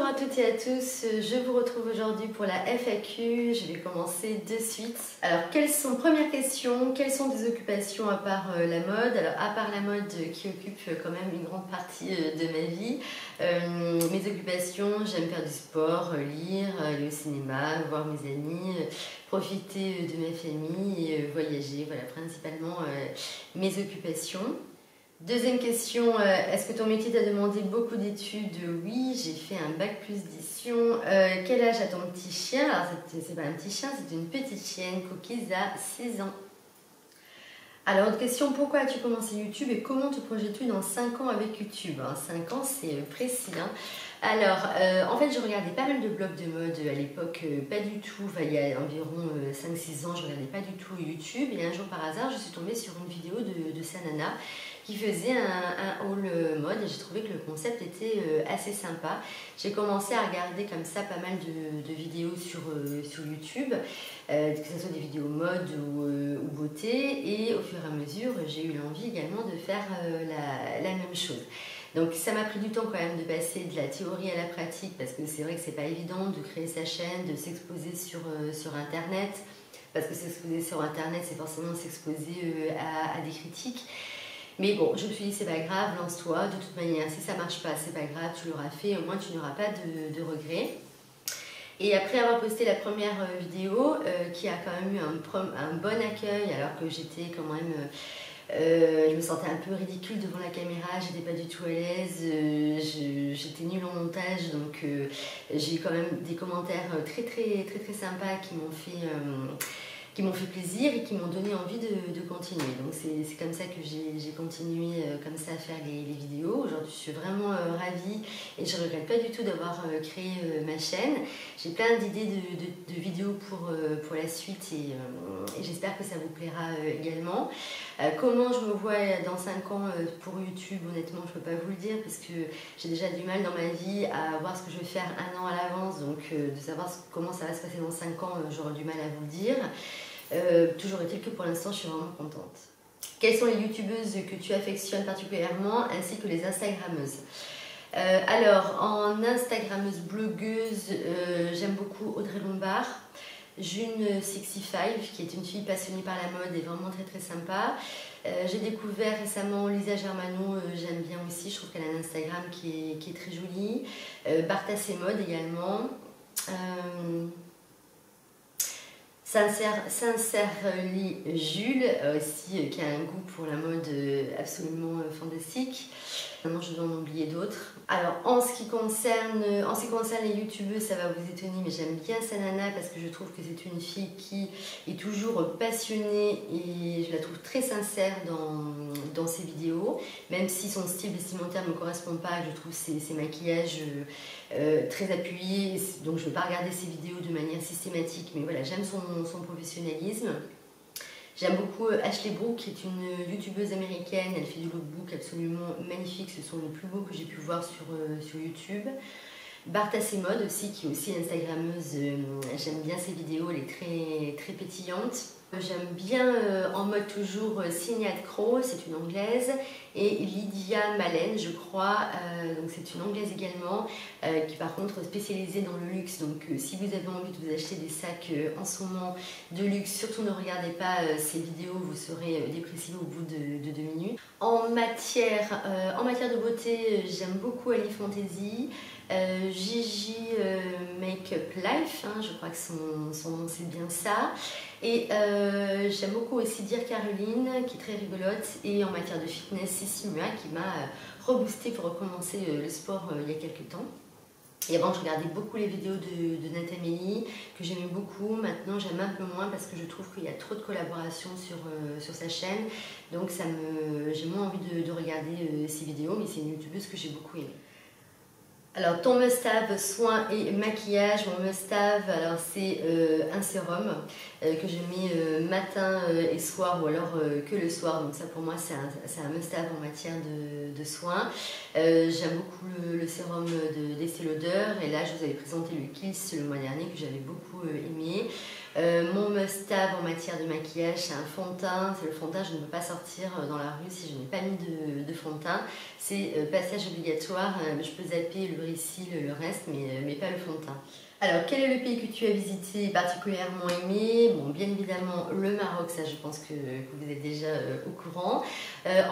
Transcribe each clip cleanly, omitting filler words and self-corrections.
Bonjour à toutes et à tous, je vous retrouve aujourd'hui pour la FAQ, je vais commencer de suite. Alors, première question, quelles sont tes occupations à part la mode? Alors, à part la mode qui occupe quand même une grande partie de ma vie, mes occupations, j'aime faire du sport, lire, aller au cinéma, voir mes amis, profiter de ma famille, voyager, voilà principalement mes occupations. Deuxième question, est-ce que ton métier t'a demandé beaucoup d'études? Oui, j'ai fait un bac+10. Quel âge a ton petit chien? Alors, c'est pas un petit chien, c'est une petite chienne. Cookies a 6 ans. Alors, autre question, pourquoi as-tu commencé YouTube et comment te projettes-tu dans 5 ans avec YouTube? 5 ans, c'est précis. Alors, en fait, je regardais pas mal de blogs de mode à l'époque, pas du tout, il y a environ 5-6 ans, je regardais pas du tout YouTube. Et un jour, par hasard, je suis tombée sur une vidéo de Sanana qui faisait un haul mode et j'ai trouvé que le concept était assez sympa. J'ai commencé à regarder comme ça pas mal de vidéos sur YouTube, que ce soit des vidéos mode ou beauté, et au fur et à mesure, j'ai eu l'envie également de faire la même chose. Donc ça m'a pris du temps quand même de passer de la théorie à la pratique parce que c'est vrai que c'est pas évident de créer sa chaîne, de s'exposer sur internet, parce que s'exposer sur internet c'est forcément s'exposer à des critiques. Mais bon, je me suis dit c'est pas grave, lance-toi, de toute manière si ça marche pas c'est pas grave, tu l'auras fait, au moins tu n'auras pas de regrets. Et après avoir posté la première vidéo qui a quand même eu un bon accueil alors que j'étais quand même... je me sentais un peu ridicule devant la caméra, j'étais pas du tout à l'aise, j'étais nulle en montage, donc j'ai eu quand même des commentaires très sympas qui m'ont fait plaisir et qui m'ont donné envie de continuer. Donc c'est comme ça que j'ai continué comme ça à faire les vidéos. Aujourd'hui je suis vraiment ravie et je ne regrette pas du tout d'avoir créé ma chaîne. J'ai plein d'idées de vidéos pour la suite et j'espère que ça vous plaira également. Comment je me vois dans 5 ans pour YouTube, honnêtement je ne peux pas vous le dire parce que j'ai déjà du mal dans ma vie à voir ce que je vais faire un an à l'avance, donc de savoir comment ça va se passer dans 5 ans, j'aurai du mal à vous le dire. Toujours est-il que pour l'instant je suis vraiment contente. Quelles sont les youtubeuses que tu affectionnes particulièrement ainsi que les instagrammeuses? Alors en instagrammeuse blogueuse, j'aime beaucoup Audrey Lombard, June65 qui est une fille passionnée par la mode et vraiment très sympa. J'ai découvert récemment Lisa Germano, j'aime bien aussi, je trouve qu'elle a un Instagram qui est très joli. Bartas Mode également. Sincèrely Jules aussi qui a un goût pour la mode absolument fantastique. Maintenant je dois en oublier d'autres. Alors en ce qui concerne les youtubeuses, ça va vous étonner, mais j'aime bien Sanana parce que je trouve que c'est une fille qui est toujours passionnée et je la trouve très sincère dans ses vidéos, même si son style vestimentaire ne me correspond pas, je trouve ses maquillages très appuyés, donc je ne vais pas regarder ses vidéos de manière systématique, mais voilà, j'aime son professionnalisme. J'aime beaucoup Ashley Brooke, qui est une youtubeuse américaine, elle fait du lookbook absolument magnifique, ce sont les plus beaux que j'ai pu voir sur YouTube. Bartas Mode aussi, qui est aussi une instagrammeuse, j'aime bien ses vidéos, elle est très pétillante. J'aime bien en mode toujours Signat Crow, c'est une anglaise, et Lydia Malen, je crois, donc c'est une anglaise également, qui par contre spécialisée dans le luxe. Donc si vous avez envie de vous acheter des sacs en ce moment de luxe, surtout ne regardez pas ces vidéos, vous serez dépressif au bout de 2 minutes. En matière de beauté, j'aime beaucoup Ali Fantasy. Gigi Makeup Life, je crois que son nom c'est bien ça. Et j'aime beaucoup aussi Dear Caroline, qui est très rigolote. Et en matière de fitness, c'est Simua qui m'a reboosté pour recommencer le sport il y a quelques temps. Et avant je regardais beaucoup les vidéos de Nathalie, que j'aimais beaucoup. Maintenant j'aime un peu moins parce que je trouve qu'il y a trop de collaborations sur sa chaîne. Donc j'ai moins envie de regarder ses vidéos, mais c'est une youtubeuse que j'ai beaucoup aimée. Alors ton must-have soins et maquillage, mon must-have, alors c'est un sérum que je mets matin et soir ou alors que le soir, donc ça pour moi c'est un must-have en matière de soins. J'aime beaucoup le sérum d'Estée Lauder et là je vous avais présenté le Kills le mois dernier que j'avais beaucoup aimé. Mon must-have en matière de maquillage, c'est un fond de teint. C'est le fond de teint, je ne peux pas sortir dans la rue si je n'ai pas mis de fond de teint. C'est passage obligatoire. Je peux zapper le Lubricil, le reste, mais pas le fond de teint. Alors, quel est le pays que tu as visité particulièrement aimé? Bon, bien évidemment, le Maroc, ça je pense que vous êtes déjà au courant.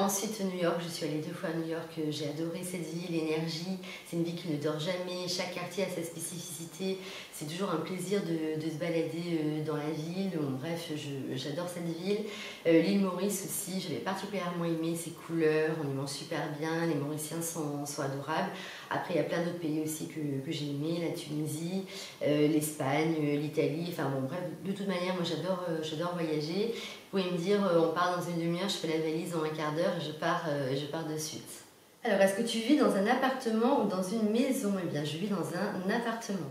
Ensuite, New York, je suis allée 2 fois à New York, j'ai adoré cette ville, l'énergie. C'est une ville qui ne dort jamais, chaque quartier a sa spécificité. C'est toujours un plaisir de se balader dans la ville. Bon, bref, j'adore cette ville. L'île Maurice aussi, je l'ai particulièrement aimé, ses couleurs, on y mange super bien, les Mauriciens sont adorables. Après, il y a plein d'autres pays aussi que j'ai aimé, la Tunisie, l'Espagne, l'Italie, enfin bon bref, de toute manière moi j'adore voyager. Vous pouvez me dire on part dans une demi-heure, je fais la valise en un quart d'heure et je pars de suite. Alors est-ce que tu vis dans un appartement ou dans une maison? Eh bien je vis dans un appartement.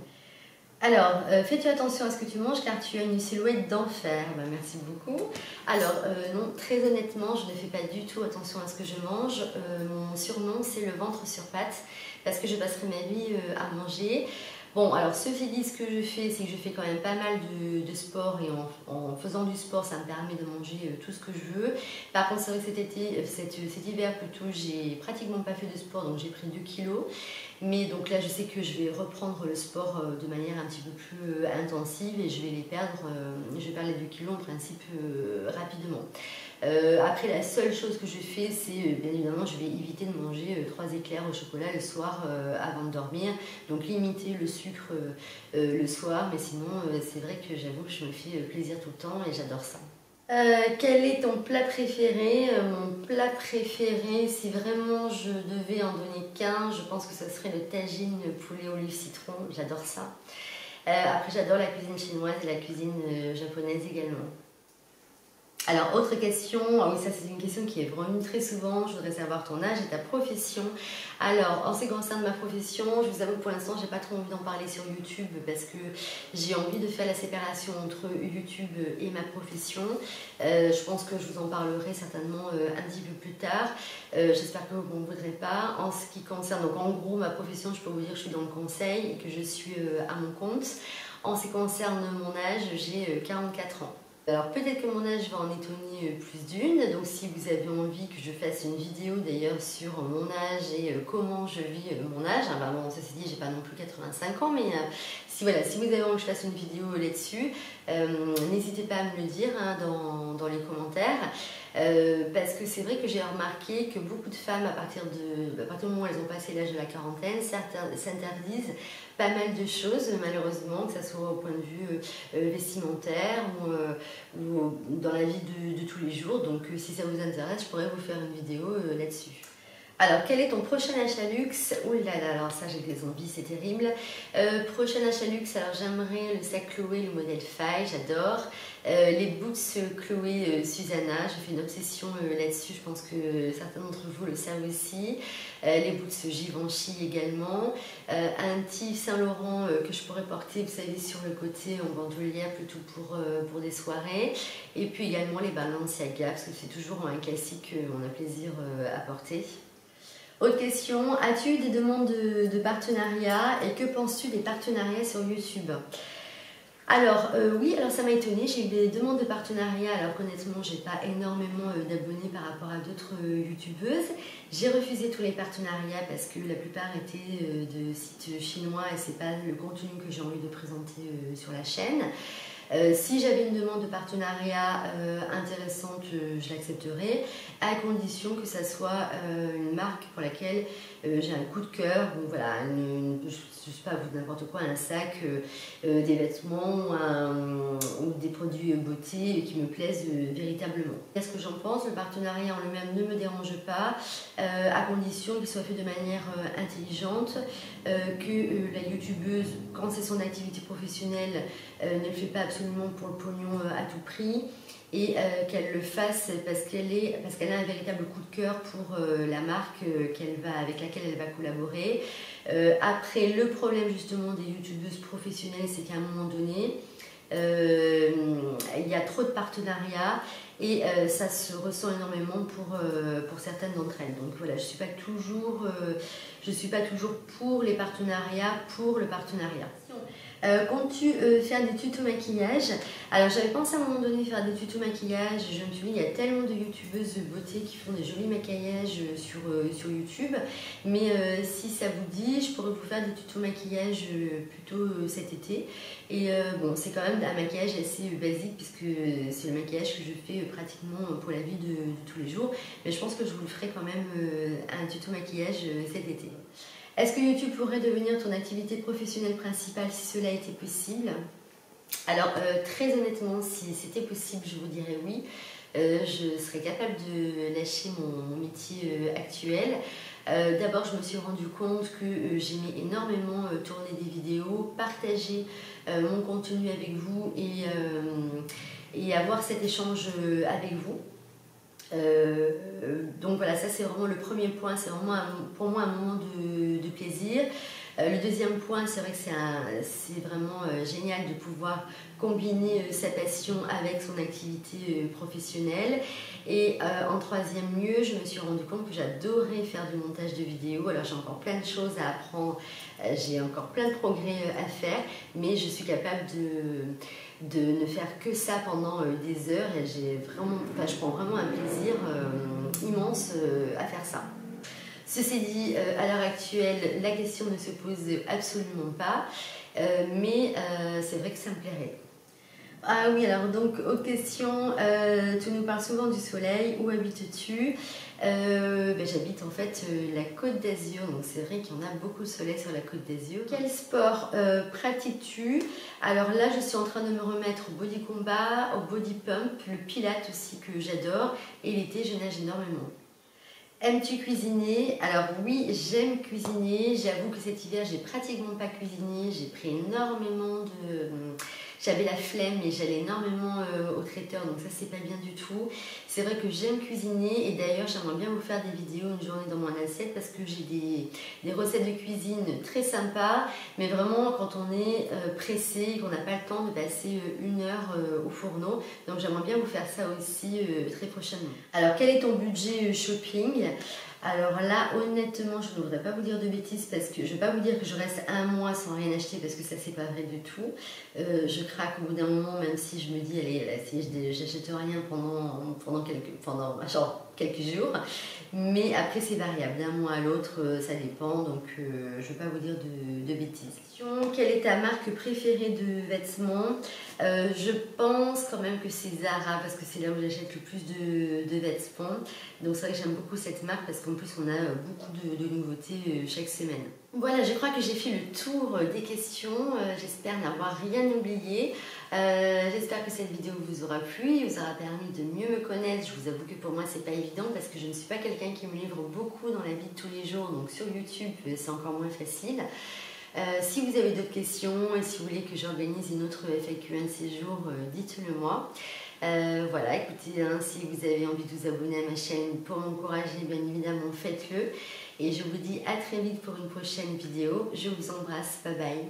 Alors, fais-tu attention à ce que tu manges car tu as une silhouette d'enfer. Ben, merci beaucoup. Alors, non, très honnêtement, je ne fais pas du tout attention à ce que je mange. Mon surnom, c'est le ventre sur pattes parce que je passerai ma vie à manger. Bon, alors ceci dit, ce que je fais, c'est que je fais quand même pas mal de sport et en faisant du sport, ça me permet de manger tout ce que je veux. Par contre, c'est vrai que cet hiver plutôt, j'ai pratiquement pas fait de sport, donc j'ai pris 2 kilos. Mais donc là, je sais que je vais reprendre le sport de manière un petit peu plus intensive et je vais les perdre, je vais perdre les 2 kilos en principe rapidement. Après, la seule chose que je fais, c'est bien évidemment, je vais éviter de manger 3 éclairs au chocolat le soir avant de dormir. Donc limiter le sucre le soir, mais sinon, c'est vrai que j'avoue que je me fais plaisir tout le temps et j'adore ça. Quel est ton plat préféré? Mon plat préféré, si vraiment je devais en donner qu'un, je pense que ce serait le tagine poulet olive citron, j'adore ça. Après j'adore la cuisine chinoise et la cuisine japonaise également. Alors, autre question, ah oui, ça c'est une question qui est revenue très souvent, je voudrais savoir ton âge et ta profession. Alors, en ce qui concerne ma profession, je vous avoue que pour l'instant, j'ai pas trop envie d'en parler sur YouTube parce que j'ai envie de faire la séparation entre YouTube et ma profession. Je pense que je vous en parlerai certainement un petit peu plus tard. J'espère que vous ne voudrez pas. En ce qui concerne, donc en gros, ma profession, je peux vous dire que je suis dans le conseil et que je suis à mon compte. En ce qui concerne mon âge, j'ai 44 ans. Alors peut-être que mon âge va en étonner plus d'une, donc si vous avez envie que je fasse une vidéo d'ailleurs sur mon âge et comment je vis mon âge, hein, bah bon, ceci dit, j'ai pas non plus 85 ans, mais si vous avez envie que je fasse une vidéo là-dessus, n'hésitez pas à me le dire hein, dans les commentaires. Parce que c'est vrai que j'ai remarqué que beaucoup de femmes, à partir du moment où elles ont passé l'âge de la quarantaine, s'interdisent pas mal de choses, malheureusement, que ce soit au point de vue vestimentaire ou dans la vie de tous les jours. Donc si ça vous intéresse, je pourrais vous faire une vidéo là-dessus. Alors, quel est ton prochain achat luxe? Ouh là là, alors ça j'ai des envies, c'est terrible. Prochain achat luxe, alors j'aimerais le sac Chloé, le modèle Faye, j'adore. Les boots Chloé Susanna, je fais une obsession là-dessus, je pense que certains d'entre vous le savent aussi. Les boots Givenchy également. Un petit Saint-Laurent que je pourrais porter, vous savez, sur le côté en bandoulière, plutôt pour des soirées. Et puis également les Balenciaga, parce que c'est toujours un classique qu'on a plaisir à porter. Autre question, as-tu eu des demandes de partenariat et que penses-tu des partenariats sur YouTube? Alors oui, alors ça m'a étonnée, j'ai eu des demandes de partenariat, alors honnêtement j'ai pas énormément d'abonnés par rapport à d'autres youtubeuses. J'ai refusé tous les partenariats parce que la plupart étaient de sites chinois et c'est pas le contenu que j'ai envie de présenter sur la chaîne. Si j'avais une demande de partenariat intéressante, je l'accepterais, à condition que ça soit une marque pour laquelle j'ai un coup de cœur, ou voilà, je sais pas, n'importe quoi, un sac, des vêtements ou des produits beauté qui me plaisent véritablement. Qu'est-ce que j'en pense? Le partenariat en lui-même ne me dérange pas, à condition qu'il soit fait de manière intelligente, que la youtubeuse, quand c'est son activité professionnelle, ne le fait pas absolument pour le pognon à tout prix et qu'elle le fasse parce qu'elle a un véritable coup de cœur pour la marque avec laquelle elle va collaborer. Après, le problème justement des youtubeuses professionnelles, c'est qu'à un moment donné, il y a trop de partenariats et ça se ressent énormément pour certaines d'entre elles. Donc voilà, je suis pas toujours pour les partenariats, pour le partenariat. Comptes-tu faire des tutos maquillage? Alors j'avais pensé à un moment donné faire des tutos maquillage. Je me suis dit il y a tellement de youtubeuses beauté qui font des jolis maquillages sur YouTube. Mais si ça vous dit, je pourrais vous faire des tutos maquillage plutôt cet été. Et bon, c'est quand même un maquillage assez basique puisque c'est le maquillage que je fais pratiquement pour la vie de tous les jours. Mais je pense que je vous le ferai quand même un tuto maquillage cet été. Est-ce que YouTube pourrait devenir ton activité professionnelle principale si cela était possible? Alors, très honnêtement, si c'était possible, je vous dirais oui. Je serais capable de lâcher mon métier actuel. D'abord, je me suis rendu compte que j'aimais énormément tourner des vidéos, partager mon contenu avec vous et avoir cet échange avec vous. Donc voilà, ça c'est vraiment le premier point, c'est vraiment pour moi un moment de plaisir. Le deuxième point, c'est vrai que c'est vraiment génial de pouvoir combiner sa passion avec son activité professionnelle. Et en troisième lieu, je me suis rendu compte que j'adorais faire du montage de vidéos. Alors j'ai encore plein de choses à apprendre, j'ai encore plein de progrès à faire, mais je suis capable de ne faire que ça pendant des heures et je prends vraiment un plaisir immense à faire ça. Ceci dit, à l'heure actuelle, la question ne se pose absolument pas, mais c'est vrai que ça me plairait. Ah oui, alors donc, autre question, tu nous parles souvent du soleil, où habites-tu? J'habite en fait la Côte d'Azur, donc c'est vrai qu'il y en a beaucoup de soleil sur la Côte d'Azur. Quel sport pratiques-tu? Alors là, je suis en train de me remettre au body combat, au body pump, le pilate aussi que j'adore, et l'été, je nage énormément. Aimes-tu cuisiner? Alors oui, j'aime cuisiner. J'avoue que cet hiver, j'ai pratiquement pas cuisiné. J'ai pris énormément de... J'avais la flemme et j'allais énormément au traiteur, donc ça c'est pas bien du tout. C'est vrai que j'aime cuisiner et d'ailleurs j'aimerais bien vous faire des vidéos une journée dans mon assiette parce que j'ai des recettes de cuisine très sympas, mais vraiment quand on est pressé et qu'on n'a pas le temps de passer une heure au fourneau, donc j'aimerais bien vous faire ça aussi très prochainement. Alors quel est ton budget shopping? Alors là, honnêtement, je ne voudrais pas vous dire de bêtises parce que je ne vais pas vous dire que je reste un mois sans rien acheter parce que ça, c'est pas vrai du tout. Je craque au bout d'un moment, même si je me dis, allez, là, si j'achète rien pendant quelques jours. Mais après, c'est variable. D'un mois à l'autre, ça dépend. Donc, je ne vais pas vous dire de bêtises. Quelle est ta marque préférée de vêtements? Je pense quand même que c'est Zara parce que c'est là où j'achète le plus de vêtements. Donc c'est vrai que j'aime beaucoup cette marque parce qu'en plus on a beaucoup de nouveautés chaque semaine. Voilà, je crois que j'ai fait le tour des questions. J'espère n'avoir rien oublié. J'espère que cette vidéo vous aura plu, vous aura permis de mieux me connaître. Je vous avoue que pour moi c'est pas évident parce que je ne suis pas quelqu'un qui me livre beaucoup dans la vie de tous les jours. Donc sur YouTube c'est encore moins facile. Si vous avez d'autres questions et si vous voulez que j'organise une autre FAQ un de ces jours, dites-le moi. Voilà, écoutez, hein, si vous avez envie de vous abonner à ma chaîne pour m'encourager, bien évidemment, faites-le. Et je vous dis à très vite pour une prochaine vidéo. Je vous embrasse, bye bye.